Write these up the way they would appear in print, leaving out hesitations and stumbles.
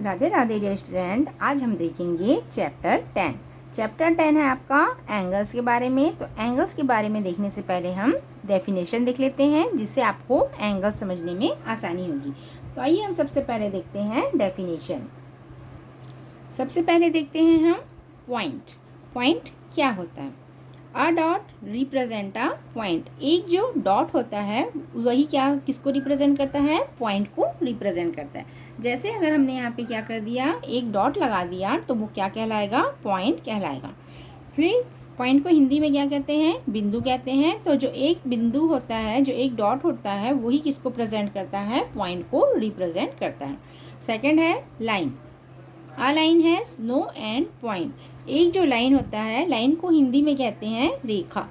Radhe Radhe dear student, आज हम देखेंगे चैप्टर 10। चैप्टर 10 है आपका एंगल्स के बारे में। तो एंगल्स के बारे में देखने से पहले हम डेफिनेशन देख लेते हैं, जिससे आपको एंगल समझने में आसानी होगी। तो आइए हम सबसे पहले देखते हैं डेफिनेशन। सबसे पहले देखते हैं हम पॉइंट। पॉइंट क्या होता है? A dot represent a point. एक जो डॉट होता है वही क्या किसको रिप्रेजेंट करता है? पॉइंट को रिप्रेजेंट करता है। जैसे अगर हमने यहाँ पे क्या कर दिया, एक डॉट लगा दिया, तो वो क्या कहलाएगा? पॉइंट कहलाएगा। फिर पॉइंट को हिंदी में क्या कहते हैं? बिंदु कहते हैं। तो जो एक बिंदु होता है, जो एक डॉट होता है, वही किसको प्रेजेंट करता है? पॉइंट को रिप्रेजेंट करता है। सेकेंड है line. A line has no end point. एक जो लाइन होता है, लाइन को हिंदी में कहते हैं रेखा।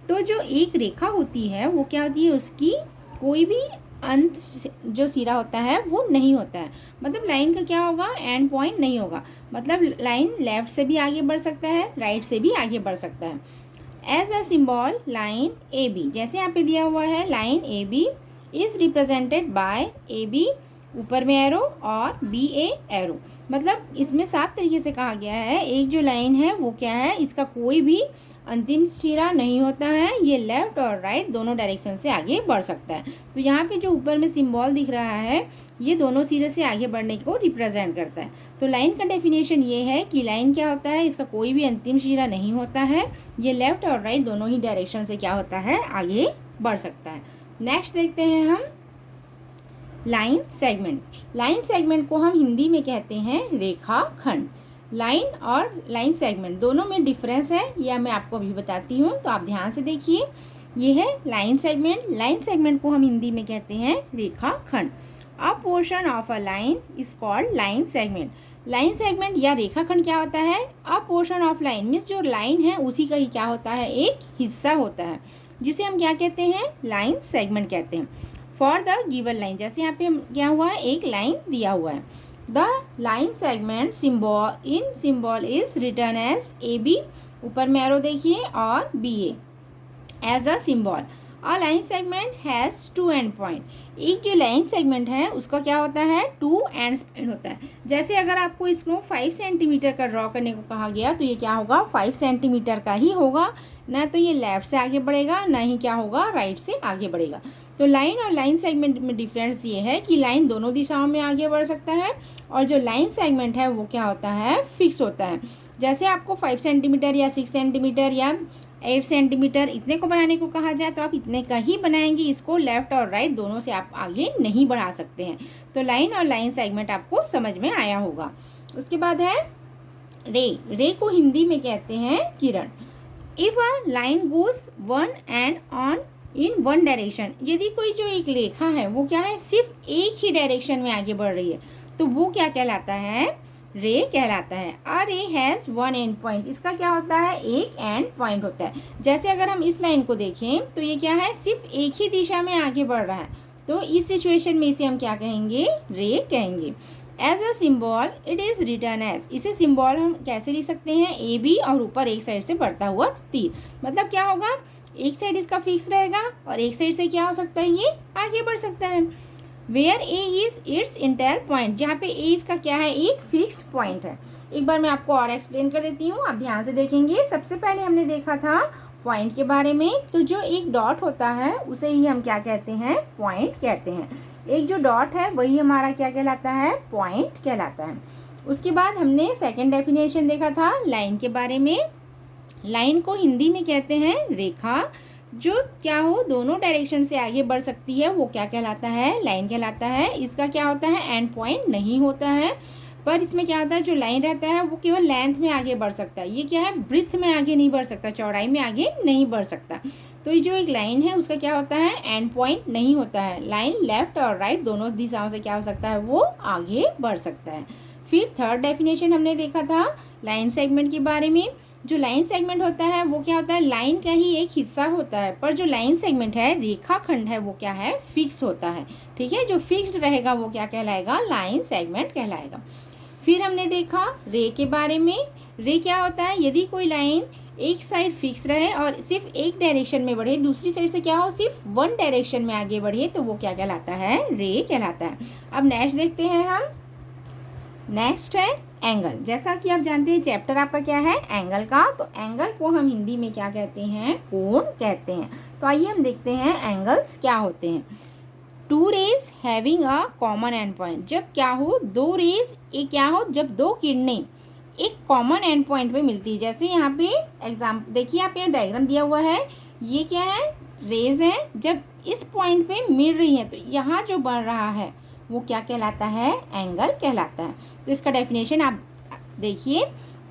तो जो एक रेखा होती है वो क्या होती है? उसकी कोई भी अंत जो सिरा होता है वो नहीं होता है। मतलब लाइन का क्या होगा? एंड पॉइंट नहीं होगा। मतलब लाइन लेफ्ट से भी आगे बढ़ सकता है, राइट से भी आगे बढ़ सकता है। As a symbol line A B, जैसे यहाँ पे दिया हुआ है line A B is represented by A B ऊपर में एरो और बी ए एरो। मतलब इसमें साफ तरीके से कहा गया है, एक जो लाइन है वो क्या है? इसका कोई भी अंतिम सिरा नहीं होता है, ये लेफ्ट और राइट दोनों डायरेक्शन से आगे बढ़ सकता है। तो यहाँ पे जो ऊपर में सिंबल दिख रहा है, ये दोनों सिरे से आगे बढ़ने को रिप्रेजेंट करता है। तो लाइन का डेफिनेशन ये है कि लाइन क्या होता है? इसका कोई भी अंतिम सिरा नहीं होता है, ये लेफ्ट और राइट दोनों ही डायरेक्शन से क्या होता है? आगे बढ़ सकता है। नेक्स्ट देखते हैं हम लाइन सेगमेंट। लाइन सेगमेंट को हम हिंदी में कहते हैं रेखा खंड। लाइन और लाइन सेगमेंट दोनों में डिफरेंस है, यह मैं आपको अभी बताती हूँ, तो आप ध्यान से देखिए। ये है लाइन सेगमेंट। लाइन सेगमेंट को हम हिंदी में कहते हैं रेखा खंड। अ portion of a line is called line segment. Line segment या रेखा खंड क्या होता है? अ पोर्शन ऑफ लाइन मीन्स जो लाइन है उसी का ही क्या होता है? एक हिस्सा होता है, जिसे हम क्या कहते हैं? लाइन सेगमेंट कहते हैं। फॉर द गिवन लाइन, जैसे यहाँ पे क्या हुआ है? एक लाइन दिया हुआ है। The line segment symbol in symbol is written as A B, ऊपर में एरो देखिए, और B A as a symbol. A line segment has two end point. एक जो लाइन सेगमेंट है उसका क्या होता है? टू एंड पॉइंट होता है। जैसे अगर आपको इसको 5 सेंटीमीटर का ड्रॉ करने को कहा गया, तो ये क्या होगा? 5 सेंटीमीटर का ही होगा। ना तो ये लेफ्ट से आगे बढ़ेगा, ना ही क्या होगा? राइट से आगे बढ़ेगा। तो लाइन और लाइन सेगमेंट में डिफरेंस ये है कि लाइन दोनों दिशाओं में आगे बढ़ सकता है, और जो लाइन सेगमेंट है वो क्या होता है? फिक्स होता है। जैसे आपको 5 सेंटीमीटर या 6 सेंटीमीटर या 8 सेंटीमीटर इतने को बनाने को कहा जाए, तो आप इतने का ही बनाएंगे। इसको लेफ्ट और राइट दोनों से आप आगे नहीं बढ़ा सकते हैं। तो लाइन और लाइन सेगमेंट आपको समझ में आया होगा। उसके बाद है रे। रे को हिंदी में कहते हैं किरण। If a line goes on and on in one direction, यदि कोई जो एक रेखा है वो क्या है? सिर्फ एक ही डायरेक्शन में आगे बढ़ रही है, तो वो क्या कहलाता है? रे कहलाता है। अ रे हैज़ वन एंड पॉइंट। इसका क्या होता है? एक एंड पॉइंट होता है। जैसे अगर हम इस लाइन को देखें, तो ये क्या है? सिर्फ एक ही दिशा में आगे बढ़ रहा है, तो इस सिचुएशन में इसे हम क्या कहेंगे? रे कहेंगे। As a symbol it is written as. इसे सिम्बॉल हम कैसे लिख सकते हैं? ए बी और ऊपर एक साइड से बढ़ता हुआ तीर। मतलब क्या होगा? एक साइड इसका फिक्स रहेगा और एक साइड से क्या हो सकता है? ये आगे बढ़ सकता है। Where A is its entire point, जहाँ पे ए इसका क्या है? एक फिक्स्ड पॉइंट है। एक बार मैं आपको और एक्सप्लेन कर देती हूँ, आप ध्यान से देखेंगे। सबसे पहले हमने देखा था पॉइंट के बारे में। तो जो एक डॉट होता है उसे ही हम क्या कहते हैं? पॉइंट कहते हैं। एक जो डॉट है वही हमारा क्या कहलाता है? पॉइंट कहलाता है। उसके बाद हमने सेकेंड डेफिनेशन देखा था लाइन के बारे में। लाइन को हिंदी में कहते हैं रेखा। जो क्या हो? दोनों डायरेक्शन से आगे बढ़ सकती है, वो क्या कहलाता है? लाइन कहलाता है। इसका क्या होता है? एंड पॉइंट नहीं होता है, पर इसमें क्या होता है? जो लाइन रहता है वो केवल लेंथ में आगे बढ़ सकता है। ये क्या है? ब्रिथ में आगे नहीं बढ़ सकता, चौड़ाई में आगे नहीं बढ़ सकता। तो ये जो एक लाइन है उसका क्या होता है? एंड पॉइंट नहीं होता है। लाइन लेफ्ट और राइट दोनों दिशाओं से क्या हो सकता है? वो आगे बढ़ सकता है। फिर थर्ड डेफिनेशन हमने देखा था लाइन सेगमेंट के बारे में। जो लाइन सेगमेंट होता है वो क्या होता है? लाइन का ही एक हिस्सा होता है, पर जो लाइन सेगमेंट है, रेखा खंड है, वो क्या है? फिक्स होता है। ठीक है, जो फिक्स्ड रहेगा वो क्या कहलाएगा? लाइन सेगमेंट कहलाएगा। फिर हमने देखा रे के बारे में। रे क्या होता है? यदि कोई लाइन एक साइड फिक्स रहे और सिर्फ एक डायरेक्शन में बढ़े, दूसरी साइड से क्या हो? सिर्फ वन डायरेक्शन में आगे बढ़े, तो वो क्या कहलाता है? रे कहलाता है। अब नेक्स्ट देखते हैं हम नेक्स्ट है एंगल। जैसा कि आप जानते हैं चैप्टर आपका क्या है, एंगल का। तो एंगल को हम हिंदी में क्या कहते हैं, कोण कहते हैं। तो आइए हम देखते हैं एंगल्स क्या होते हैं। Two rays having a common end point, जब क्या हो, दो रेज एक क्या हो, जब दो किरणें एक कॉमन एंड पॉइंट पे मिलती है। जैसे यहाँ पे एग्जाम देखिए, आप यहाँ डायग्राम दिया हुआ है, ये क्या है, रेज है, जब इस पॉइंट पे मिल रही है तो यहाँ जो बन रहा है वो क्या कहलाता है, एंगल कहलाता है। तो इसका डेफिनेशन आप देखिए,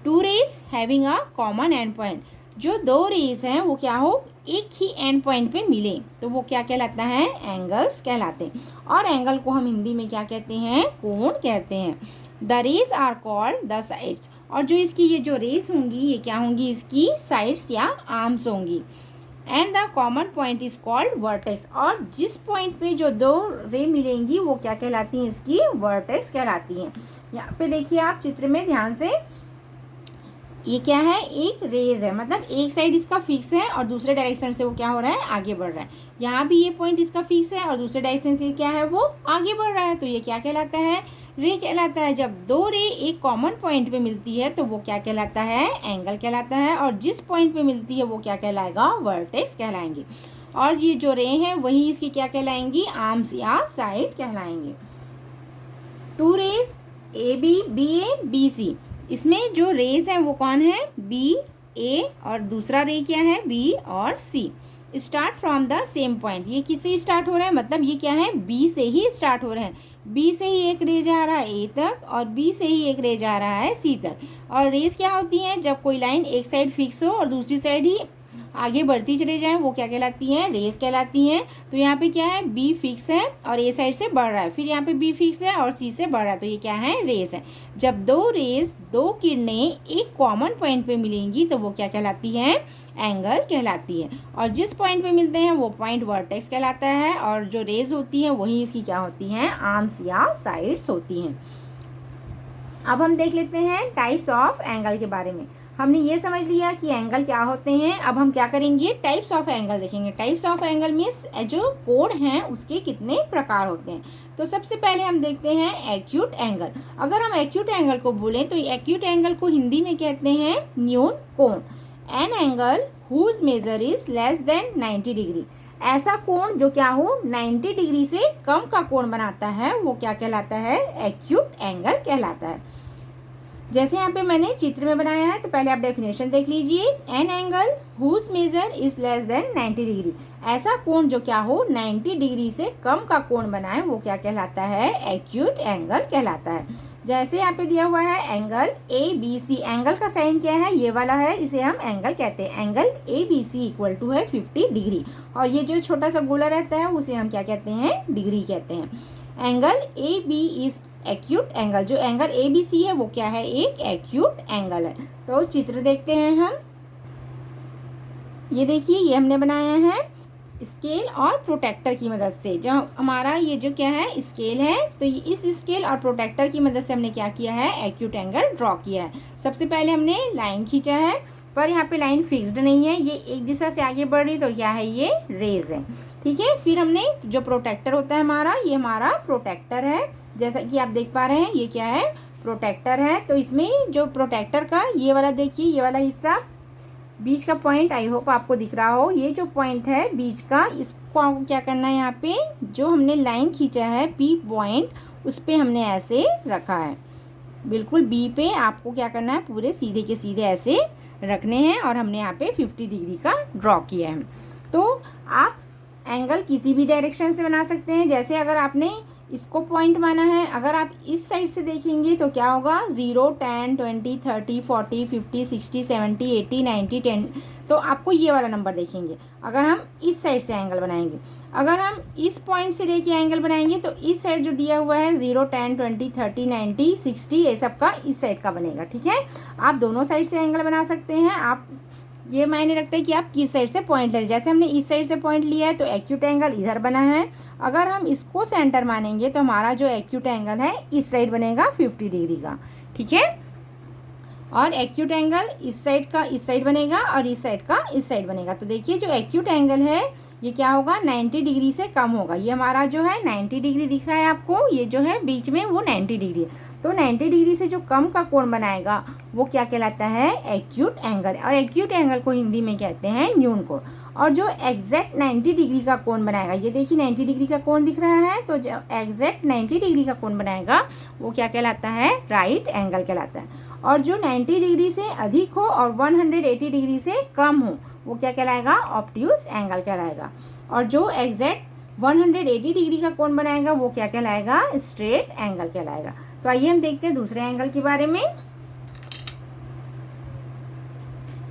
two rays having a common end point, जो दो रेज हैं वो क्या हो, एक ही एंड पॉइंट पे मिले तो वो क्या कहलाता है, एंगल्स कहलाते हैं। और एंगल को हम हिंदी में क्या कहते हैं, कोण कहते हैं। The rays are called the sides, और जो इसकी ये जो रेज होंगी ये क्या होंगी, इसकी साइड्स या आर्म्स होंगी। And the common point is called vertex, और जिस पॉइंट पे जो दो रे मिलेंगी वो क्या कहलाती हैं, इसकी वर्टेक्स कहलाती हैं। यहाँ पे देखिए आप चित्र में ध्यान से, ये क्या है, एक रेज है, मतलब एक साइड इसका फिक्स है और दूसरे डायरेक्शन से वो क्या हो रहा है, आगे बढ़ रहा है। यहाँ भी ये पॉइंट इसका फिक्स है और दूसरे डायरेक्शन से क्या है, वो आगे बढ़ रहा है। तो ये क्या कहलाता है, रे कहलाता है। जब दो रे एक कॉमन पॉइंट पे मिलती है तो वो क्या कहलाता है, एंगल कहलाता है। और जिस पॉइंट पे मिलती है वो क्या कहलाएगा, वर्टेक्स कहलाएंगे। और ये जो रे हैं वही इसकी क्या कहलाएंगी, आर्म्स या साइड कहलाएंगे। Two rays A B, B A B C, इसमें जो रेज है वो कौन है, बी ए, और दूसरा रे क्या है, बी और C. Start from the same point, ये किससे स्टार्ट हो रहा है, मतलब ये क्या है, बी से ही स्टार्ट हो रहे हैं। बी से ही एक रे जा रहा है ए तक और बी से ही एक रे जा रहा है सी तक। और रेज क्या होती हैं, जब कोई लाइन एक साइड फिक्स हो और दूसरी साइड ही आगे बढ़ती चले जाएं वो क्या कहलाती हैं, रेस कहलाती हैं। तो यहाँ पे क्या है, बी फिक्स है और ए साइड से बढ़ रहा है, फिर यहाँ पे बी फिक्स है और सी से बढ़ रहा है, तो ये क्या है, रेस है। जब दो रेस, दो किरणें एक कॉमन पॉइंट पे मिलेंगी तो वो क्या कहलाती हैं, एंगल कहलाती है। और जिस पॉइंट पे मिलते हैं वो पॉइंट वर्टेक्स कहलाता है। और जो रेज होती हैं वही इसकी क्या होती हैं, आर्म्स या साइड्स होती हैं। अब हम देख लेते हैं टाइप्स ऑफ एंगल के बारे में। हमने ये समझ लिया कि एंगल क्या होते हैं। अब हम क्या करेंगे, टाइप्स ऑफ एंगल देखेंगे। टाइप्स ऑफ एंगल मीन्स जो कोण हैं उसके कितने प्रकार होते हैं। तो सबसे पहले हम देखते हैं एक्यूट एंगल। अगर हम एक्यूट एंगल को बोलें तो एक्यूट एंगल को हिंदी में कहते हैं न्यून कोण। An angle whose measure is less than 90 degree, ऐसा कोण जो क्या हो 90 डिग्री से कम का कोण बनाता है वो क्या कहलाता है, एक्यूट एंगल कहलाता है। जैसे यहाँ पे मैंने चित्र में बनाया है तो पहले आप डेफिनेशन देख लीजिए। An angle whose measure is less than 90 degree, ऐसा कोण जो क्या हो 90 डिग्री से कम का कोण बनाए वो क्या कहलाता है, एक्यूट एंगल कहलाता है। जैसे यहाँ पे दिया हुआ है angle A B C, angle का साइन क्या है, ये वाला है, इसे हम एंगल कहते हैं। Angle A B C equal to है 50 डिग्री, और ये जो छोटा सा गोला रहता है उसे हम क्या कहते हैं, डिग्री कहते हैं। Angle A B is acute angle, जो एंगल ए बी सी है वो क्या है, एक एक्यूट एंगल है। तो चित्र देखते हैं हम, ये देखिए ये हमने बनाया है स्केल और प्रोटेक्टर की मदद से। जो हमारा ये जो क्या है, स्केल है, तो ये इस स्केल और प्रोटेक्टर की मदद से हमने क्या किया है, एक्यूट एंगल ड्रॉ किया है। सबसे पहले हमने लाइन खींचा है, पर यहाँ पे लाइन फिक्स्ड नहीं है, ये एक दिशा से आगे बढ़ रही, तो क्या है, ये रेज है, ठीक है। फिर हमने जो प्रोटेक्टर होता है हमारा, ये हमारा प्रोटेक्टर है, जैसा कि आप देख पा रहे हैं ये क्या है, प्रोटेक्टर है। तो इसमें जो प्रोटेक्टर का ये वाला देखिए, ये वाला हिस्सा बीच का पॉइंट, आई होप आपको दिख रहा हो, ये जो पॉइंट है बीच का, इसको आपको क्या करना है, यहाँ पे जो हमने लाइन खींचा है पी पॉइंट उस पर हमने ऐसे रखा है, बिल्कुल बी पे आपको क्या करना है, पूरे सीधे के सीधे ऐसे रखने हैं। और हमने यहाँ पे 50 डिग्री का ड्रॉ किया है। तो आप एंगल किसी भी डायरेक्शन से बना सकते हैं। जैसे अगर आपने इसको पॉइंट माना है, अगर आप इस साइड से देखेंगे तो क्या होगा, 0, 10, 20, 30, 40, 50, 60, 70, 80, 90, 10, तो आपको ये वाला नंबर देखेंगे अगर हम इस साइड से एंगल बनाएंगे। अगर हम इस पॉइंट से लेके एंगल बनाएंगे तो इस साइड जो दिया हुआ है 0, 10, 20, 30, 90, 60, ये सब का इस साइड का बनेगा, ठीक है। आप दोनों साइड से एंगल बना सकते हैं। आप ये मायने रखते हैं कि आप किस साइड से पॉइंट ले रहे हैं। जैसे हमने इस साइड से पॉइंट लिया है तो एक्यूट एंगल इधर बना है। अगर हम इसको सेंटर मानेंगे तो हमारा जो एक्यूट एंगल है इस साइड बनेगा 50 डिग्री का, ठीक है। और एक्यूट एंगल इस साइड का इस साइड बनेगा और इस साइड का इस साइड बनेगा। तो देखिए जो एक्यूट एंगल है ये क्या होगा, 90 डिग्री से कम होगा। ये हमारा जो है 90 डिग्री दिख रहा है आपको, ये जो है बीच में वो 90 डिग्री है। तो 90 डिग्री से जो कम का कोण बनाएगा वो क्या कहलाता है, एक्यूट एंगल। और एक्यूट एंगल को हिंदी में कहते हैं न्यून कोण। और जो एग्जैक्ट 90 डिग्री का कोण बनाएगा, ये देखिए 90 डिग्री का कोण दिख रहा है, तो जो एग्जैक्ट 90 डिग्री का कोण बनाएगा वो क्या कहलाता है, राइट एंगल कहलाता है। और जो 90 डिग्री से अधिक हो और 180 डिग्री से कम हो वो क्या कहलाएगा, ऑब्ट्यूज एंगल कहलाएगा। और जो एग्जैक्ट 180 डिग्री का कोण बनाएगा वो क्या कहलाएगा, स्ट्रेट एंगल कहलाएगा। तो आइए हम देखते हैं दूसरे एंगल के बारे में।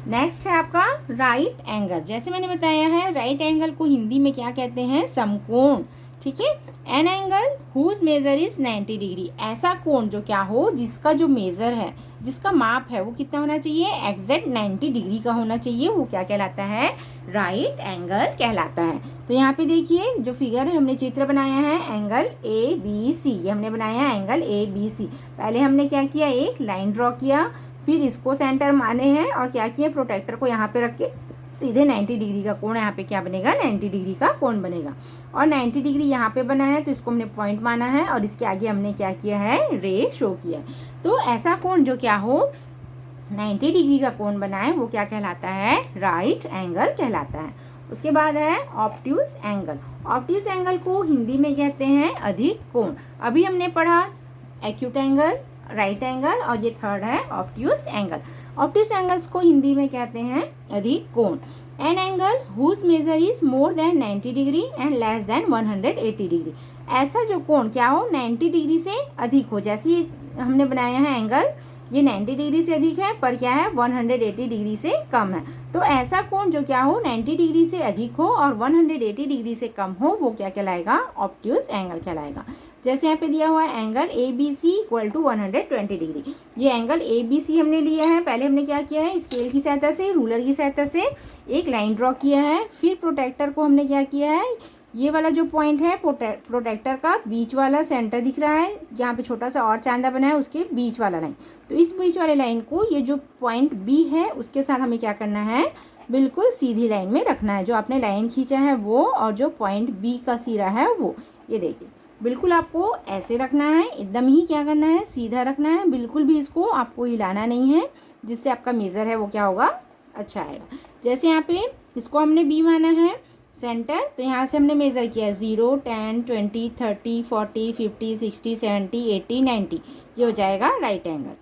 नेक्स्ट है आपका राइट एंगल। जैसे मैंने बताया है, राइट एंगल को हिंदी में क्या कहते हैं, समकोण। ठीक है, an angle whose measure is 90 degree. ऐसा कोण जो क्या हो, जिसका जो मेजर है, जिसका माप है वो कितना होना चाहिए, एग्जैक्ट 90 डिग्री का होना चाहिए, वो क्या कहलाता है, राइट एंगल कहलाता है। तो यहाँ पे देखिए जो फिगर है, हमने चित्र बनाया है एंगल ए बी सी। ये हमने बनाया है एंगल ए बी सी। पहले हमने क्या किया, एक लाइन ड्रॉ किया, फिर इसको सेंटर माने हैं और क्या किया, प्रोटेक्टर को यहाँ पे रख के सीधे 90 डिग्री का कोण यहाँ पे क्या बनेगा, 90 डिग्री का कोण बनेगा। और 90 डिग्री यहाँ पे बना है तो इसको हमने पॉइंट माना है और इसके आगे हमने क्या किया है, रे शो किया है। तो ऐसा कोण जो क्या हो 90 डिग्री का कोण बनाए वो क्या कहलाता है, राइट एंगल कहलाता है। उसके बाद है ऑब्ट्यूज एंगल। ऑब्ट्यूज एंगल को हिंदी में कहते हैं अधिक कोण। अभी हमने पढ़ा एक्यूट एंगल, राइट एंगल, और ये थर्ड है ऑब्ट्यूज एंगल। ऑब्ट्यूज एंगल्स को हिंदी में कहते हैं अधिक कोण। An angle whose measure is more than 90 degree and less than 180 degree. ऐसा जो कोण क्या हो 90 डिग्री से अधिक हो, जैसे ये हमने बनाया है एंगल, ये 90 डिग्री से अधिक है पर क्या है 180 डिग्री से कम है। तो ऐसा कोण जो क्या हो 90 डिग्री से अधिक हो और 180 डिग्री से कम हो वो क्या कहलाएगा, ऑब्ट्यूज एंगल कहलाएगा। जैसे यहाँ पे दिया हुआ है angle A B C equal to 120 degree. ये एंगल ए बी सी हमने लिया है। पहले हमने क्या किया है, स्केल की सहायता से, रूलर की सहायता से एक लाइन ड्रॉ किया है। फिर प्रोटेक्टर को हमने क्या किया है, ये वाला जो पॉइंट है प्रोटेक्टर का बीच वाला सेंटर दिख रहा है, जहाँ पे छोटा सा और चांदा बना है उसके बीच वाला लाइन। तो इस बीच वाले लाइन को ये जो पॉइंट बी है उसके साथ हमें क्या करना है, बिल्कुल सीधी लाइन में रखना है। जो आपने लाइन खींचा है वो और जो पॉइंट बी का सिरा है वो, ये देखिए बिल्कुल आपको ऐसे रखना है, एकदम ही क्या करना है, सीधा रखना है। बिल्कुल भी इसको आपको हिलाना नहीं है, जिससे आपका मेज़र है वो क्या होगा, अच्छा आएगा। जैसे यहाँ पे इसको हमने बी माना है सेंटर, तो यहाँ से हमने मेज़र किया 0, 10, 20, 30, 40, 50, 60, 70, 80, 90, ये हो जाएगा राइट एंगल।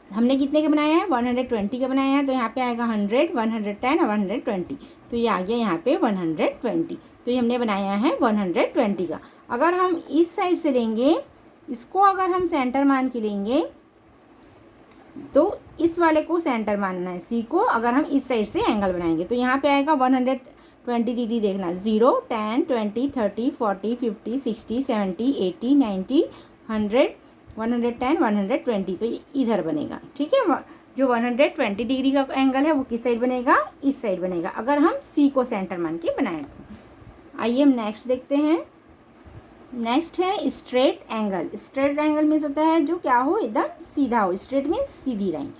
हमने कितने का बनाया है, 120 का बनाया है, तो यहाँ पे आएगा 100, 110 और 120, तो ये आ गया यहाँ पे 120। तो ये हमने बनाया है 120 का। अगर हम इस साइड से लेंगे, इसको अगर हम सेंटर मान के लेंगे तो इस वाले को सेंटर मानना है, सी को। अगर हम इस साइड से एंगल बनाएंगे तो यहाँ पे आएगा 120 डिग्री। देखना 0, 10, 20, 30, 40, 50, 60, 70, 80, 90, 100, 110, 120, तो ये इधर बनेगा। ठीक है, जो 120 डिग्री का एंगल है वो किस साइड बनेगा, इस साइड बनेगा, अगर हम सी को सेंटर मान के बनाएं तो। आइए हम नेक्स्ट देखते हैं। नेक्स्ट है straight angle. Straight angle means होता है जो क्या हो, एकदम सीधा हो। Straight means Sidhi line.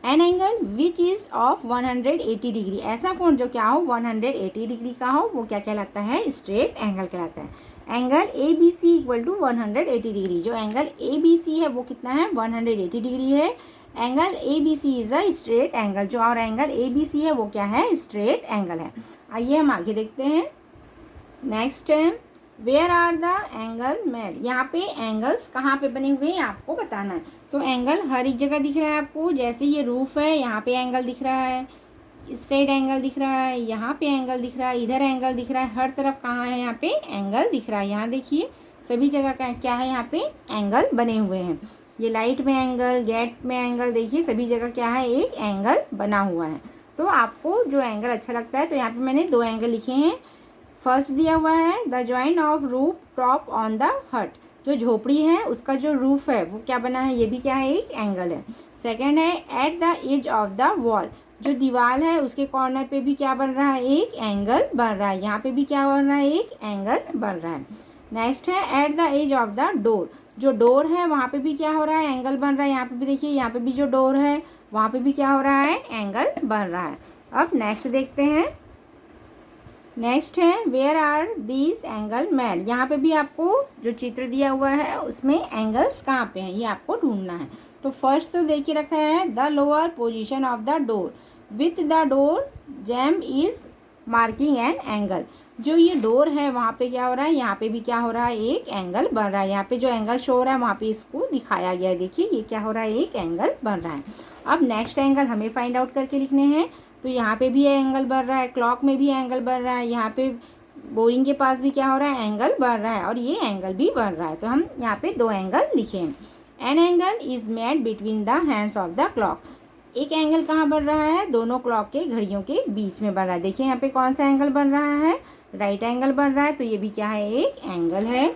An angle which is of 180 degree. ऐसा कोण जो क्या हो 180 डिग्री का हो वो क्या कहलाता है, स्ट्रेट एंगल कहलाता है। Angle A B C equal to 180 degree. जो एंगल ए बी सी है वो कितना है, 180 डिग्री है। Angle A B C is a straight angle. जो और एंगल ए बी सी है वो क्या है, स्ट्रेट एंगल है। आइए हम आगे देखते हैं। नेक्स्ट है where are the angle made. यहाँ पे एंगल्स कहाँ पे बने हुए हैं आपको बताना है। तो एंगल हर एक जगह दिख रहा है आपको। जैसे ये रूफ है, यहाँ पे एंगल दिख रहा है, इस साइड एंगल दिख रहा है, यहाँ पे एंगल दिख रहा है, इधर एंगल दिख रहा है, हर तरफ कहाँ है यहाँ पे एंगल दिख रहा है। यहाँ देखिए सभी जगह का क्या है, यहाँ पे एंगल बने हुए हैं। ये लाइट में एंगल, गेट में एंगल, देखिए सभी जगह क्या है, एक एंगल बना हुआ है। तो आपको जो एंगल अच्छा लगता है, तो यहाँ पे मैंने 2 एंगल लिखे हैं। फर्स्ट दिया हुआ है the joint of roof top on the हट। जो झोपड़ी है उसका जो रूफ है वो क्या बना है, ये भी क्या है, एक एंगल है। सेकंड है at the edge of the wall. जो दीवार है उसके कॉर्नर पे भी क्या बन रहा है, एक एंगल बन रहा है। यहाँ पे भी क्या बन रहा है, एक एंगल बन रहा है। नेक्स्ट है at the edge of the door. जो डोर है वहाँ पे भी क्या हो रहा है, एंगल बन रहा है। यहाँ पे भी देखिए, यहाँ पे भी जो डोर है वहाँ पे भी क्या हो रहा है, एंगल बन रहा है। अब नेक्स्ट देखते हैं। नेक्स्ट है where are these angle made. यहाँ पे भी आपको जो चित्र दिया हुआ है उसमें एंगल्स कहाँ पे हैं ये आपको ढूंढना है। तो फर्स्ट तो देखिए रखा है the lower position of the door with the door jam is marking an angle. जो ये डोर है वहाँ पे क्या हो रहा है, यहाँ पे भी क्या हो रहा है, एक एंगल बन रहा है। यहाँ पे जो एंगल शो हो रहा है वहाँ पे इसको दिखाया गया है। देखिए ये क्या हो रहा है, एक एंगल बन रहा है। अब नेक्स्ट एंगल हमें फाइंड आउट करके लिखने हैं। तो यहाँ पे भी एंगल बन रहा है, क्लॉक में भी एंगल बन रहा है, यहाँ पे बोरिंग के पास भी क्या हो रहा है, एंगल बन रहा है, और ये एंगल भी बन रहा है। तो हम यहाँ पे दो एंगल लिखे हैं। An angle is made between the hands of the clock. एक एंगल कहाँ बन रहा है, दोनों क्लॉक के घड़ियों के बीच में बन रहा है। देखिए यहाँ पे कौन सा एंगल बन रहा है, राइट एंगल बन रहा है। तो ये भी क्या है, एक एंगल है।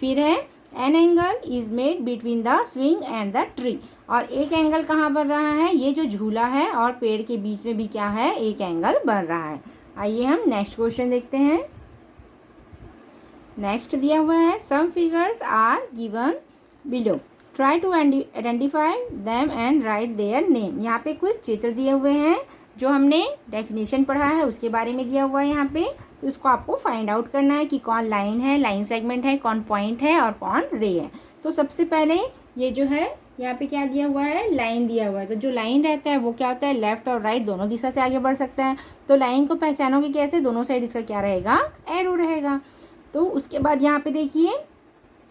फिर है an angle is made between the swing and the tree. और एक एंगल कहाँ बन रहा है, ये जो झूला है और पेड़ के बीच में भी क्या है, एक एंगल बन रहा है। आइए हम नेक्स्ट क्वेश्चन देखते हैं। नेक्स्ट दिया हुआ है some figures are given below try to identify them and write their name. यहाँ पे कुछ चित्र दिए हुए हैं, जो हमने डेफिनेशन पढ़ा है उसके बारे में दिया हुआ है यहाँ पे। तो इसको आपको फाइंड आउट करना है कि कौन लाइन है, लाइन सेगमेंट है, कौन पॉइंट है और कौन रे है। तो सबसे पहले ये जो है यहाँ पे क्या दिया हुआ है, लाइन दिया हुआ है। तो जो लाइन रहता है वो क्या होता है, लेफ्ट और राइट दोनों दिशा से आगे बढ़ सकता है। तो लाइन को पहचानोगे कैसे, दोनों साइड इसका क्या रहेगा, एरो रहेगा। तो उसके बाद यहाँ पे देखिए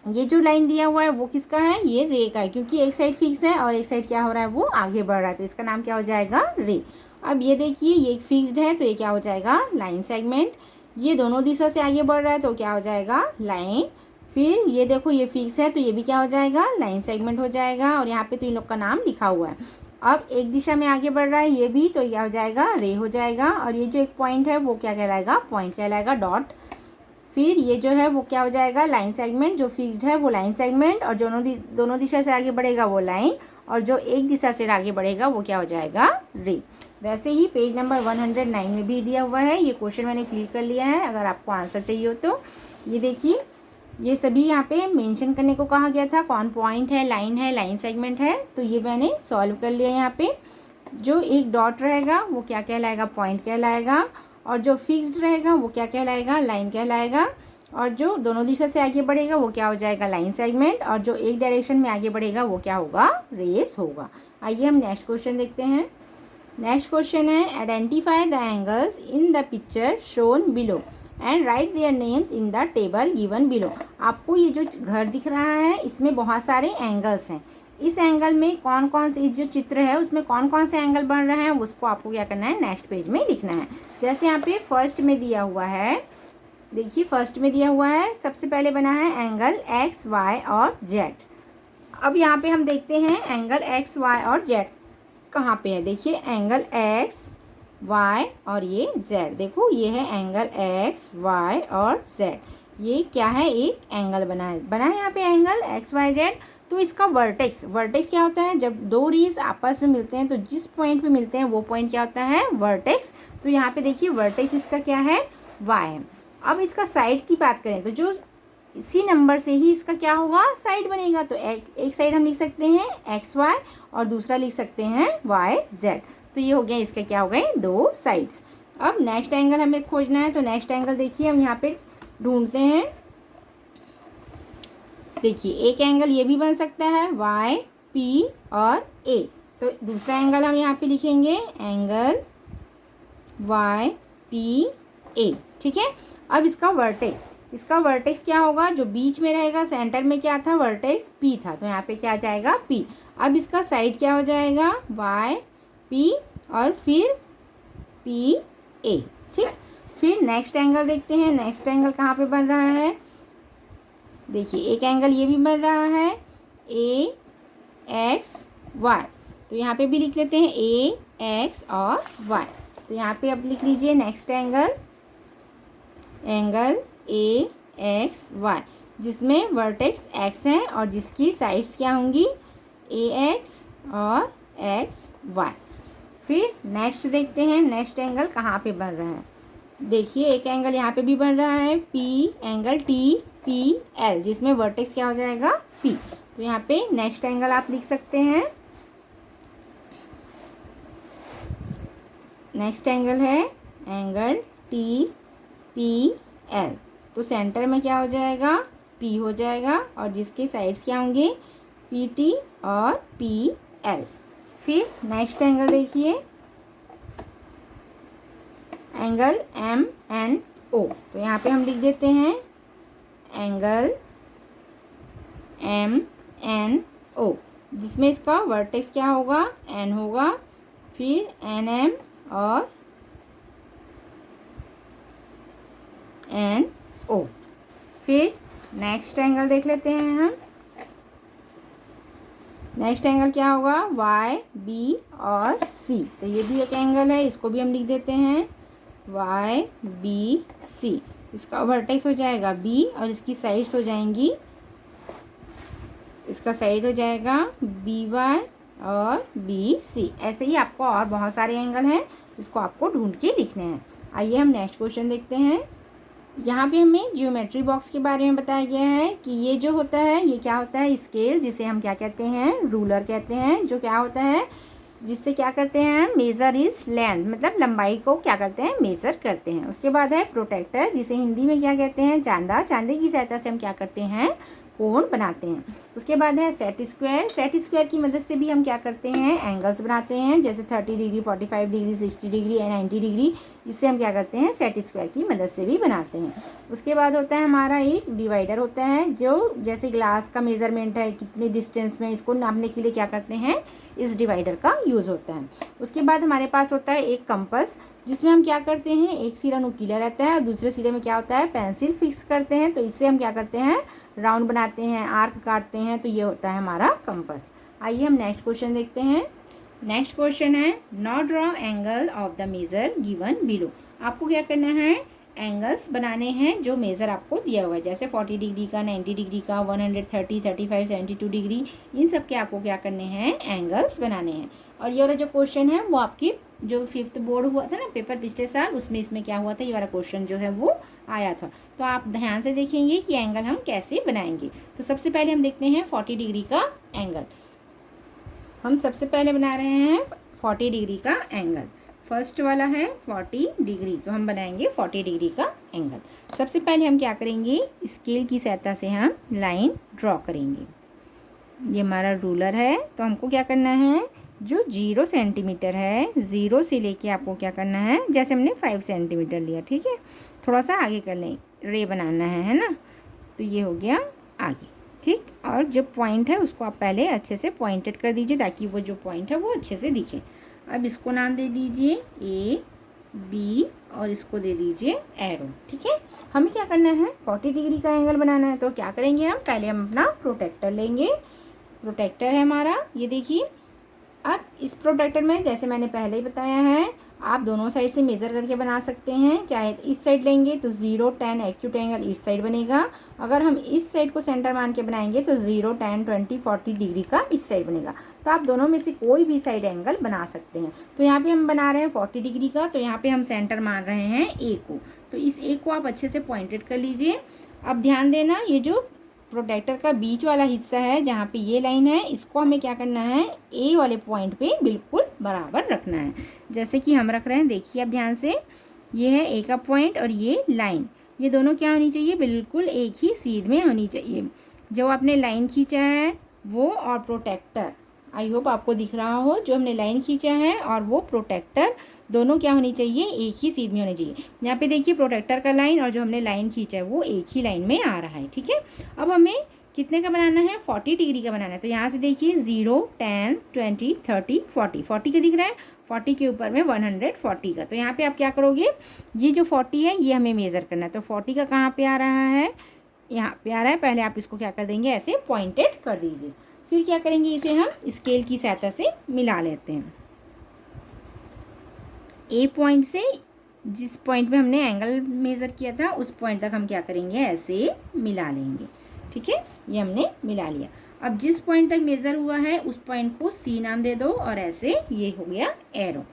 ये जो लाइन दिया हुआ है वो किसका है, ये रे का है, क्योंकि एक साइड फिक्स है और एक साइड क्या हो रहा है, वो आगे बढ़ रहा है। तो इसका नाम क्या हो जाएगा, रे। अब ये देखिए ये फिक्स्ड है तो ये क्या हो जाएगा, लाइन सेगमेंट। ये दोनों दिशा से आगे बढ़ रहा है तो क्या हो जाएगा, लाइन। फिर ये देखो ये फिक्स है तो ये भी क्या हो जाएगा, लाइन सेगमेंट हो जाएगा। और यहाँ पे तो इन लोग का नाम लिखा हुआ है। अब एक दिशा में आगे बढ़ रहा है ये भी, तो क्या हो जाएगा, रे हो जाएगा। और ये जो एक पॉइंट है वो क्या कहलाएगा, पॉइंट कहलाएगा, डॉट। फिर ये जो है वो क्या हो जाएगा, लाइन सेगमेंट। जो फिक्स्ड है वो लाइन सेगमेंट, और दोनों दिशा से आगे बढ़ेगा वो लाइन, और जो एक दिशा से आगे बढ़ेगा वो क्या हो जाएगा, रे। वैसे ही पेज नंबर 109 में भी दिया हुआ है। ये क्वेश्चन मैंने क्लियर कर लिया है, अगर आपको आंसर चाहिए हो तो। ये देखिए ये सभी यहाँ पे मेंशन करने को कहा गया था, कौन पॉइंट है, लाइन सेगमेंट है। तो ये मैंने सॉल्व कर लिया। यहाँ पे जो एक डॉट रहेगा वो क्या कहलाएगा, पॉइंट कहलाएगा। और जो फिक्स्ड रहेगा वो क्या कहलाएगा, लाइन कहलाएगा। और जो दोनों दिशा से आगे बढ़ेगा वो क्या हो जाएगा, लाइन सेगमेंट। और जो एक डायरेक्शन में आगे बढ़ेगा वो क्या होगा, रेस होगा। आइए हम नेक्स्ट क्वेश्चन देखते हैं। नेक्स्ट क्वेश्चन है identify the angles in the picture shown below and write their names in the table given below. आपको ये जो घर दिख रहा है इसमें बहुत सारे एंगल्स हैं। इस एंगल में कौन कौन से, जो चित्र है उसमें कौन कौन से एंगल बन रहे हैं उसको आपको क्या करना है, नेक्स्ट पेज में लिखना है। जैसे यहाँ पे फर्स्ट में दिया हुआ है, देखिए फर्स्ट में दिया हुआ है सबसे पहले बना है एंगल एक्स वाई और जेड। अब यहाँ पे हम देखते हैं एंगल एक्स वाई और जेड कहाँ पे है। देखिए एंगल एक्स वाई और ये जेड, देखो ये है एंगल एक्स वाई और जेड। ये क्या है, एक एंगल बना है यहाँ पे एंगल एक्स वाई जेड। तो इसका वर्टेक्स क्या होता है, जब दो रेज आपस में मिलते हैं तो जिस पॉइंट पे मिलते हैं वो पॉइंट क्या होता है, वर्टेक्स। तो यहाँ पे देखिए वर्टेक्स इसका क्या है, वाई है। अब इसका साइड की बात करें तो जो इसी नंबर से ही इसका क्या होगा, साइड बनेगा। तो एक साइड हम लिख सकते हैं एक्स वाई और दूसरा लिख सकते हैं वाई जेड। तो ये हो गया, इसका क्या हो गए, दो साइड्स। अब नेक्स्ट एंगल हमें खोजना है। तो नेक्स्ट एंगल देखिए हम यहाँ पे ढूंढते हैं। देखिए एक एंगल ये भी बन सकता है वाई पी और ए। तो दूसरा एंगल हम यहाँ पे लिखेंगे एंगल वाई पी ए, ठीक है। अब इसका वर्टेक्स क्या होगा, जो बीच में रहेगा, सेंटर में क्या था, वर्टेक्स पी था। तो यहाँ पे क्या आ जाएगा, पी। अब इसका साइड क्या हो जाएगा, वाई पी और फिर पी ए, ठीक। फिर नेक्स्ट एंगल देखते हैं। नेक्स्ट एंगल कहाँ पे बन रहा है, देखिए एक एंगल ये भी बन रहा है ए एक्स वाई। तो यहाँ पे भी लिख लेते हैं ए एक्स और वाई। तो यहाँ पे अब लिख लीजिए next angle A X Y, जिसमें वर्टेक्स एक्स है और जिसकी साइड्स क्या होंगी, ए एक्स और एक्स वाई। फिर नेक्स्ट देखते हैं नेक्स्ट एंगल कहाँ पे बन रहा है। देखिए एक एंगल यहाँ पे भी बन रहा है P, angle T P L, जिसमें वर्टेक्स क्या हो जाएगा, पी। तो यहाँ पे नेक्स्ट एंगल आप लिख सकते हैं, नेक्स्ट एंगल है एंगल टी PL। तो सेंटर में क्या हो जाएगा, P हो जाएगा और जिसके साइड्स क्या होंगे, PT और PL। फिर नेक्स्ट एंगल देखिए, एंगल MNO। तो यहाँ पे हम लिख देते हैं एंगल MNO, जिसमें इसका वर्टेक्स क्या होगा, N होगा, फिर NM और NO। फिर नेक्स्ट एंगल देख लेते हैं हम, नेक्स्ट एंगल क्या होगा, YB और C। तो ये भी एक एंगल है, इसको भी हम लिख देते हैं YBC। इसका वर्टेक्स हो जाएगा B और इसकी साइड्स हो जाएंगी, इसका साइड हो जाएगा BY और BC। ऐसे ही आपको और बहुत सारे एंगल हैं, इसको आपको ढूंढ के लिखने हैं। आइए हम नेक्स्ट क्वेश्चन देखते हैं। यहाँ पे हमें ज्योमेट्री बॉक्स के बारे में बताया गया है कि ये जो होता है, ये क्या होता है, स्केल, जिसे हम क्या कहते हैं, रूलर कहते हैं, जो क्या होता है, जिससे क्या करते हैं, मेज़र इज लेंथ, मतलब लंबाई को क्या करते हैं, मेज़र करते हैं। उसके बाद है प्रोटेक्टर, जिसे हिंदी में क्या कहते हैं, चांदा। चांदे की सहायता से हम क्या करते हैं, कोण बनाते हैं। उसके बाद है सेट स्क्वायर। सेट स्क्वायर की मदद से भी हम क्या करते हैं, एंगल्स बनाते हैं, जैसे 30 degree, 45 degree, 60 degree and 90 degree. इससे हम क्या करते हैं, सेट स्क्वायर की मदद से भी बनाते हैं। उसके बाद होता है हमारा एक डिवाइडर होता है, जो जैसे ग्लास का मेज़रमेंट है, कितने डिस्टेंस में, इसको नापने के लिए क्या करते हैं, इस डिवाइडर का यूज़ होता है। उसके बाद हमारे पास होता है एक कंपास, जिसमें हम क्या करते हैं, एक सिरा नुकीला रहता है और दूसरे सिरे में क्या होता है, पेंसिल फिक्स करते हैं। तो इससे हम क्या करते हैं, राउंड बनाते हैं, आर्क काटते हैं। तो ये होता है हमारा कंपास। आइए हम नेक्स्ट क्वेश्चन देखते हैं। नेक्स्ट क्वेश्चन है, now draw angle of the measure given below. आपको क्या करना है, एंगल्स बनाने हैं जो मेज़र आपको दिया हुआ है, जैसे 40 डिग्री का, 90 डिग्री का, 130, 35, 72 डिग्री, इन सब के आपको क्या करने हैं, एंगल्स बनाने हैं। और ये वाला जो क्वेश्चन है वो आपकी जो 5th बोर्ड हुआ था ना पेपर पिछले साल, उसमें इसमें क्या हुआ था, ये वाला क्वेश्चन जो है वो आया था। तो आप ध्यान से देखेंगे कि एंगल हम कैसे बनाएंगे। तो सबसे पहले हम देखते हैं 40 डिग्री का एंगल। हम सबसे पहले बना रहे हैं 40 डिग्री का एंगल। फर्स्ट वाला है 40 डिग्री, तो हम बनाएंगे 40 डिग्री का एंगल। सबसे पहले हम क्या करेंगे, स्केल की सहायता से हम लाइन ड्रॉ करेंगे। ये हमारा रूलर है, तो हमको क्या करना है, जो 0 सेंटीमीटर है, 0 से लेके आपको क्या करना है, जैसे हमने 5 सेंटीमीटर लिया, ठीक है, थोड़ा सा आगे कर लें, रे बनाना है ना। तो ये हो गया आगे, ठीक। और जो पॉइंट है उसको आप पहले अच्छे से पॉइंटेड कर दीजिए, ताकि वो जो पॉइंट है वो अच्छे से दिखे। अब इसको नाम दे दीजिए AB और इसको दे दीजिए एरो, ठीक है। हमें क्या करना है, 40 डिग्री का एंगल बनाना है। तो क्या करेंगे हम, पहले हम अपना प्रोटेक्टर लेंगे। प्रोटेक्टर है हमारा, ये देखिए। अब इस प्रोटेक्टर में, जैसे मैंने पहले ही बताया है, आप दोनों साइड से मेज़र करके बना सकते हैं। चाहे तो इस साइड लेंगे तो 0, 10 एक्यूट एंगल इस साइड बनेगा। अगर हम इस साइड को सेंटर मान के बनाएंगे तो 0, 10, 20, 40 डिग्री का इस साइड बनेगा। तो आप दोनों में से कोई भी साइड एंगल बना सकते हैं। तो यहाँ पे हम बना रहे हैं 40 डिग्री का, तो यहाँ पे हम सेंटर मान रहे हैं A को। तो इस A को आप अच्छे से पॉइंटेड कर लीजिए। अब ध्यान देना, ये जो प्रोटेक्टर का बीच वाला हिस्सा है, जहाँ पे ये लाइन है, इसको हमें क्या करना है, ए वाले पॉइंट पे बिल्कुल बराबर रखना है, जैसे कि हम रख रहे हैं। देखिए अब ध्यान से, ये है ए का पॉइंट और ये लाइन, ये दोनों क्या होनी चाहिए, बिल्कुल एक ही सीध में होनी चाहिए। जो आपने लाइन खींचा है वो और प्रोटेक्टर, आई होप आपको दिख रहा हो, जो हमने लाइन खींचा है और वो प्रोटेक्टर, दोनों क्या होनी चाहिए, एक ही सीध में होनी चाहिए। यहाँ पे देखिए प्रोटेक्टर का लाइन और जो हमने लाइन खींचा है वो एक ही लाइन में आ रहा है, ठीक है। अब हमें कितने का बनाना है, 40 डिग्री का बनाना है। तो यहाँ से देखिए 0, 10, 20, 30, 40, 40 का दिख रहा है, 40 के ऊपर में 140 का। तो यहाँ पे आप क्या करोगे, ये जो 40 है ये हमें मेज़र करना है। तो 40 का कहाँ पे आ रहा है, यहाँ पे आ रहा है। पहले आप इसको क्या कर देंगे, ऐसे पॉइंटेड कर दीजिए। फिर क्या करेंगे, इसे हम स्केल की सहायता से मिला लेते हैं। ए पॉइंट से जिस पॉइंट में हमने एंगल मेज़र किया था उस पॉइंट तक हम क्या करेंगे, ऐसे मिला लेंगे, ठीक है। ये हमने मिला लिया। अब जिस पॉइंट तक मेज़र हुआ है उस पॉइंट को C नाम दे दो और ऐसे ये हो गया एरो।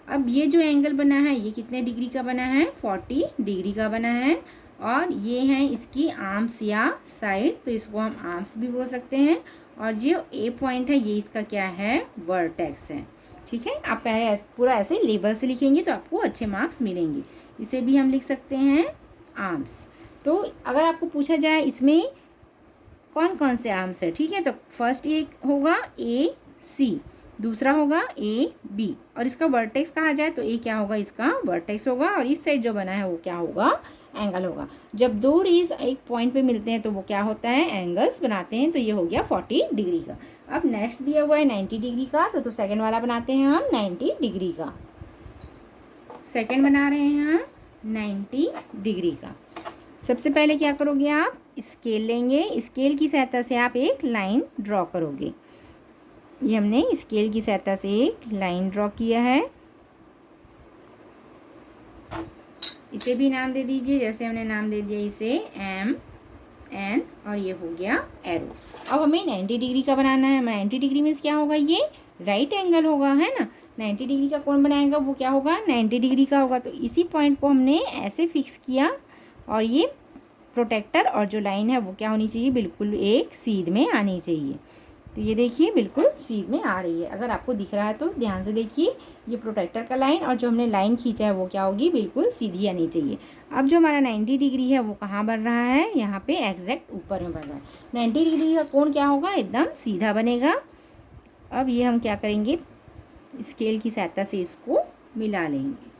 अब ये जो एंगल बना है ये कितने डिग्री का बना है, 40 डिग्री का बना है। और ये हैं इसकी आर्म्स या साइड, तो इसको हम आर्म्स भी बोल सकते हैं। और जो ए पॉइंट है ये इसका क्या है, वर्टेक्स है, ठीक है। आप पहले पूरा ऐसे लेबल से लिखेंगे तो आपको अच्छे मार्क्स मिलेंगे। इसे भी हम लिख सकते हैं आर्म्स। तो अगर आपको पूछा जाए इसमें कौन कौन से आर्म्स है, ठीक है, तो फर्स्ट एक होगा ए सी, दूसरा होगा ए बी, और इसका वर्टेक्स कहा जाए तो ए क्या होगा, इसका वर्टेक्स होगा, और इस साइड जो बना है वो क्या होगा, एंगल होगा। जब दो रेज एक पॉइंट पे मिलते हैं तो वो क्या होता है, एंगल्स बनाते हैं। तो ये हो गया 40 डिग्री का। अब नेक्स्ट दिया हुआ है 90 डिग्री का, तो सेकंड वाला बनाते हैं हम 90 डिग्री का। सेकंड बना रहे हैं हम 90 डिग्री का। सबसे पहले क्या करोगे, आप स्केल लेंगे, स्केल की सहायता से आप एक लाइन ड्रॉ करोगे। ये हमने स्केल की सहायता से एक लाइन ड्रॉ किया है। इसे भी नाम दे दीजिए, जैसे हमने नाम दे दिया इसे एम एन, और ये हो गया एरो। अब हमें 90 डिग्री का बनाना है। 90 डिग्री मीन्स क्या होगा, ये राइट एंगल होगा, है ना। 90 डिग्री का कौन बनाएगा, वो क्या होगा, 90 डिग्री का होगा। तो इसी पॉइंट को हमने ऐसे फिक्स किया, और ये प्रोटेक्टर और जो लाइन है वो क्या होनी चाहिए, बिल्कुल एक सीध में आनी चाहिए। तो ये देखिए बिल्कुल सीध में आ रही है। अगर आपको दिख रहा है तो ध्यान से देखिए, ये प्रोटेक्टर का लाइन और जो हमने लाइन खींचा है वो क्या होगी, बिल्कुल सीधी आनी चाहिए। अब जो हमारा 90 डिग्री है वो कहाँ बन रहा है, यहाँ पे एग्जैक्ट ऊपर में बन रहा है। 90 डिग्री का कोण क्या होगा, एकदम सीधा बनेगा। अब ये हम क्या करेंगे, स्केल की सहायता से इसको मिला लेंगे।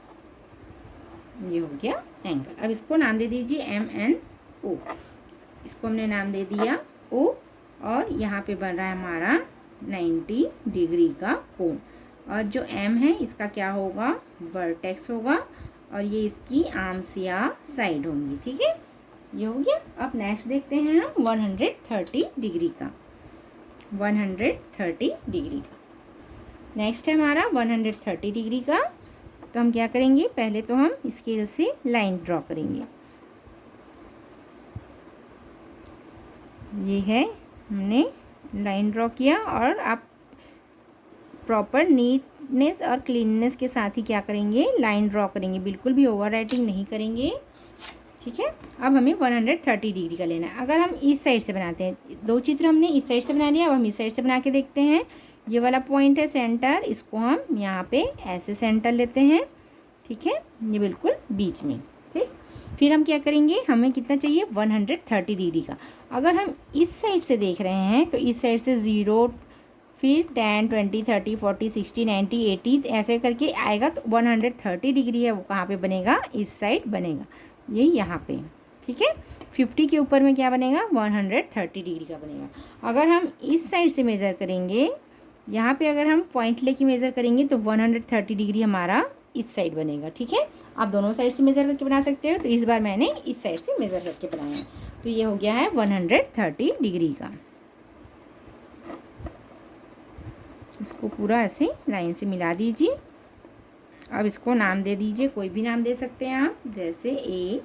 ये हो गया एंगल। अब इसको नाम दे दीजिए एम एन ओ, इसको हमने नाम दे दिया ओ, और यहाँ पे बन रहा है हमारा 90 डिग्री का कोण। और जो एम है इसका क्या होगा, वर्टेक्स होगा, और ये इसकी आर्म्स या साइड होंगी, ठीक है। ये हो गया। अब नेक्स्ट देखते हैं हम 130 डिग्री का। 130 डिग्री का नेक्स्ट है हमारा 130 डिग्री का। तो हम क्या करेंगे, पहले तो हम स्केल से लाइन ड्रॉ करेंगे। ये है, हमने लाइन ड्रॉ किया, और आप प्रॉपर नीटनेस और क्लीननेस के साथ ही क्या करेंगे, लाइन ड्रॉ करेंगे, बिल्कुल भी ओवर राइटिंग नहीं करेंगे, ठीक है। अब हमें 130 डिग्री का लेना है। अगर हम इस साइड से बनाते हैं, दो चित्र हमने इस साइड से बना लिया, अब हम इस साइड से बना के देखते हैं। ये वाला पॉइंट है सेंटर, इसको हम यहाँ पे ऐसे सेंटर लेते हैं, ठीक है, ये बिल्कुल बीच में, ठीक। फिर हम क्या करेंगे, हमें कितना चाहिए, 130 डिग्री का। अगर हम इस साइड से देख रहे हैं तो इस साइड से 0, फिर 10, 20, 30, 40, 60, 90, 80 ऐसे करके आएगा। तो 130 डिग्री है वो कहाँ पे बनेगा, इस साइड बनेगा, ये यहाँ पे, ठीक है। 50 के ऊपर में क्या बनेगा, 130 डिग्री का बनेगा। अगर हम इस साइड से मेज़र करेंगे, यहाँ पे अगर हम पॉइंट लेके मेज़र करेंगे तो 130 डिग्री हमारा इस साइड बनेगा, ठीक है। आप दोनों साइड से मेज़र करके बना सकते हो, तो इस बार मैंने इस साइड से मेज़र करके बनाया है। तो ये हो गया है 130 डिग्री का। इसको पूरा ऐसे लाइन से मिला दीजिए। अब इसको नाम दे दीजिए, कोई भी नाम दे सकते हैं आप, जैसे ए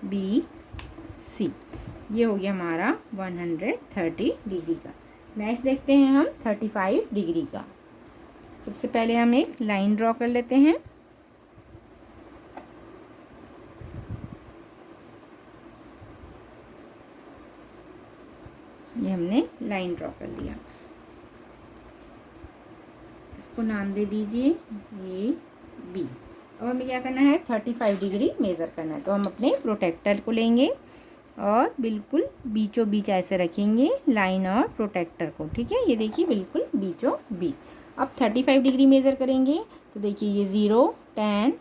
बी सी। ये हो गया हमारा 130 डिग्री का। नेक्स्ट देखते हैं हम 35 डिग्री का। सबसे पहले हम एक लाइन ड्रॉ कर लेते हैं। ये हमने लाइन ड्रॉ कर लिया, इसको नाम दे दीजिए ए बी। अब हमें क्या करना है, 35 डिग्री मेज़र करना है। तो हम अपने प्रोटेक्टर को लेंगे और बिल्कुल बीचों बीच ऐसे रखेंगे लाइन और प्रोटेक्टर को, ठीक है। ये देखिए बिल्कुल बीचों बीच। अब 35 डिग्री मेज़र करेंगे, तो देखिए ये 0, 10,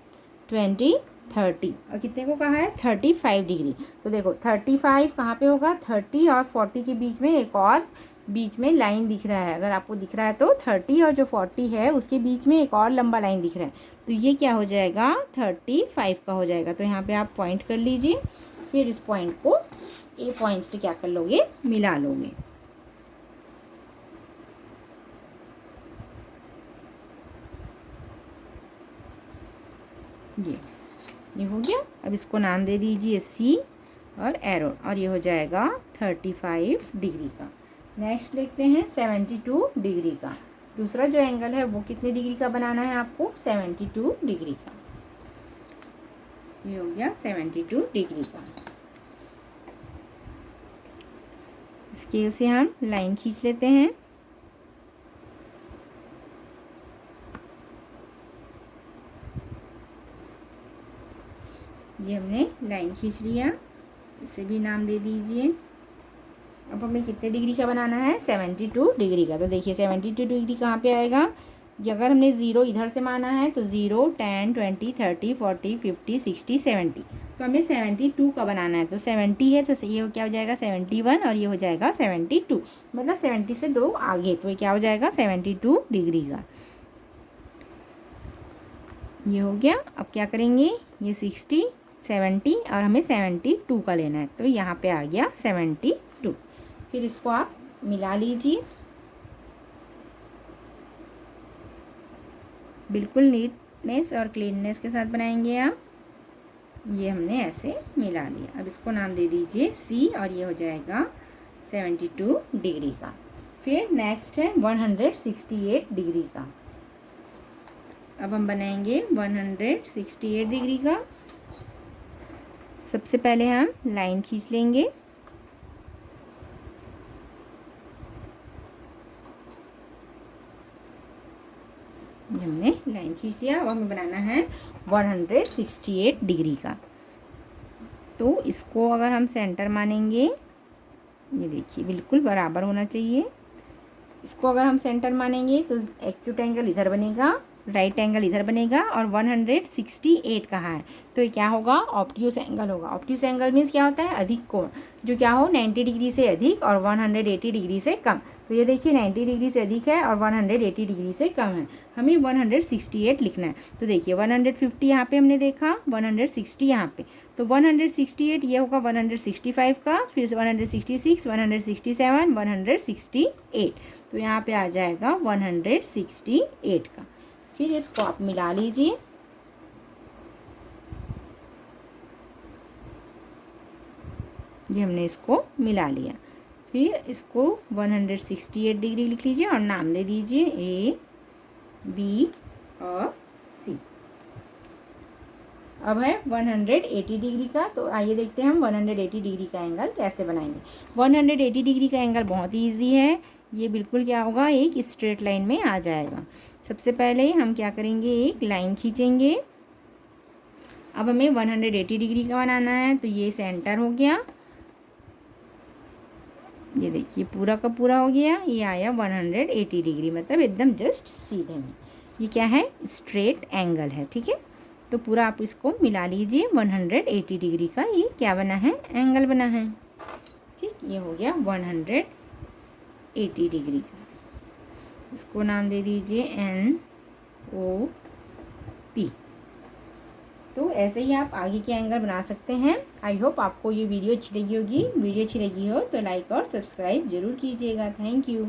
20, 30, और कितने को कहा है, 35 डिग्री। तो देखो 35 कहाँ पे होगा, 30 और 40 के बीच में एक और बीच में लाइन दिख रहा है। अगर आपको दिख रहा है तो 30 और जो 40 है उसके बीच में एक और लंबा लाइन दिख रहा है, तो ये क्या हो जाएगा, 35 का हो जाएगा। तो यहाँ पे आप पॉइंट कर लीजिए, फिर इस पॉइंट को ए पॉइंट से क्या कर लोगे, मिला लोगे। ये हो गया। अब इसको नाम दे दीजिए सी और एरो, और ये हो जाएगा 35 डिग्री का। नेक्स्ट देखते हैं 72 डिग्री का। दूसरा जो एंगल है वो कितने डिग्री का बनाना है आपको, 72 डिग्री का। ये हो गया 72 डिग्री का। स्केल से हम लाइन खींच लेते हैं। ये हमने लाइन खींच लिया, इसे भी नाम दे दीजिए। अब हमें कितने डिग्री का बनाना है, 72 डिग्री का। तो देखिए 72 डिग्री कहाँ पे आएगा, ये अगर हमने ज़ीरो इधर से माना है तो 0, 10, 20, 30, 40, 50, 60, 70, तो हमें 72 का बनाना है। तो 70 है तो ये क्या हो जाएगा 71 और ये हो जाएगा 72, मतलब 70 से 2 आगे, तो ये क्या हो जाएगा 72 डिग्री का। ये हो गया। अब क्या करेंगे, ये 60, 70 और हमें 72 का लेना है, तो यहाँ पे आ गया 72। फिर इसको आप मिला लीजिए, बिल्कुल नीटनेस और क्लीननेस के साथ बनाएंगे आप। ये हमने ऐसे मिला लिया। अब इसको नाम दे दीजिए C और ये हो जाएगा 72 डिग्री का। फिर नेक्स्ट है 168 डिग्री का। अब हम बनाएंगे 168 डिग्री का। सबसे पहले हम लाइन खींच लेंगे, हमने लाइन खींच लिया। अब हमें बनाना है 168 डिग्री का। तो इसको अगर हम सेंटर मानेंगे, ये देखिए बिल्कुल बराबर होना चाहिए। इसको अगर हम सेंटर मानेंगे तो एक्यूट एंगल इधर बनेगा, राइट एंगल इधर बनेगा, और 168 कहाँ है तो ये क्या होगा, ऑब्ट्यूस एंगल होगा। ऑब्ट्यूस एंगल मीन्स क्या होता है, अधिक कोण, जो क्या हो 90 डिग्री से अधिक और 180 डिग्री से कम। तो ये देखिए 90 डिग्री से अधिक है और 180 डिग्री से कम है, हमें 168 लिखना है। तो देखिए 150 यहाँ पे हमने देखा, 160 यहाँ पे, तो 168 ये होगा 165 का, फिर 166, 167, 168, तो यहाँ पे आ जाएगा 168 का। फिर इसको आप मिला लीजिए, ये हमने इसको मिला लिया। फिर इसको 168 डिग्री लिख लीजिए और नाम दे दीजिए A, B और C। अब है 180 डिग्री का। तो आइए देखते हैं हम 180 डिग्री का एंगल कैसे बनाएंगे। 180 डिग्री का एंगल बहुत ही ईजी है, ये बिल्कुल क्या होगा, एक स्ट्रेट लाइन में आ जाएगा। सबसे पहले हम क्या करेंगे, एक लाइन खींचेंगे। अब हमें 180 डिग्री का बनाना है, तो ये सेंटर हो गया, ये देखिए पूरा का पूरा हो गया, ये आया 180 डिग्री, मतलब एकदम जस्ट सीधे में। ये क्या है, स्ट्रेट एंगल है, ठीक है। तो पूरा आप इसको मिला लीजिए, 180 डिग्री का ये क्या बना है, एंगल बना है, ठीक। ये हो गया 180 डिग्री का। इसको नाम दे दीजिए NOP। तो ऐसे ही आप आगे के एंगल बना सकते हैं। आई होप आपको ये वीडियो अच्छी लगी होगी। वीडियो अच्छी लगी हो तो लाइक और सब्सक्राइब जरूर कीजिएगा। Thank you.